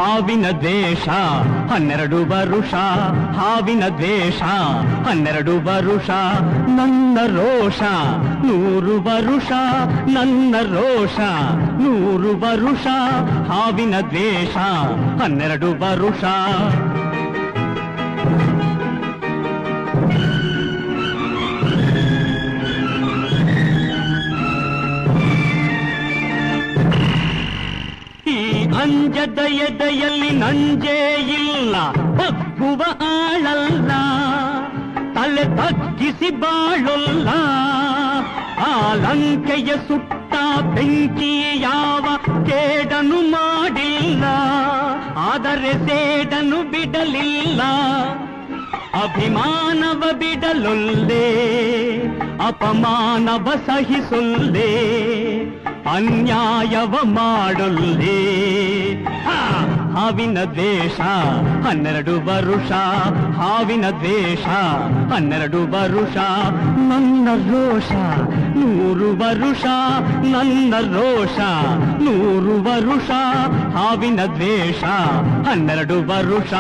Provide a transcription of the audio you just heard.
ಹಾವಿನ ದ್ವೇಷ 12 ವರುಷ, ಹಾವಿನ ದ್ವೇಷ 12 ವರುಷ, ನನ್ನ ರೋಷ 100 ವರುಷ, ನನ್ನ ರೋಷ 100 ವರುಷ, ಹಾವಿನ ದ್ವೇಷ 12 ವರುಷ. ಅಂಜದ ಎದೆಯಲ್ಲಿ ನಂಜೇ ಇಲ್ಲ, ಬಗ್ಗುವ ಆಳಲ್ಲ, ತಲೆ ತಗ್ಗಿಸಿ ಬಾಳೊಲ್ಲ. ಆ ಲಂಕೆಯ ಸುಟ್ಟ ಬೆಂಕಿ ಯಾವ ಕೇಡನು ಮಾಡಿಲ್ಲ, ಆದರೆ ಸೇಡನು ಬಿಡಲಿಲ್ಲ. ಅಭಿಮಾನವ ಬಿಡಲೊಲ್ಲೆ, ಅಪಮಾನವ ಸಹಿಸೊಲ್ಲೆ, ಅನ್ಯಾಯವ ಮಾಡೊಲ್ಲೆ. ಹಾವಿನ ದ್ವೇಷ 12 ವರುಷ, ಹಾವಿನ ದ್ವೇಷ 12 ವರುಷ, ನನ್ನ ರೋಷ 100 ವರುಷ, ನನ್ನ ರೋಷ 100 ವರುಷ, ಹಾವಿನ ದ್ವೇಷ 12 ವರುಷ.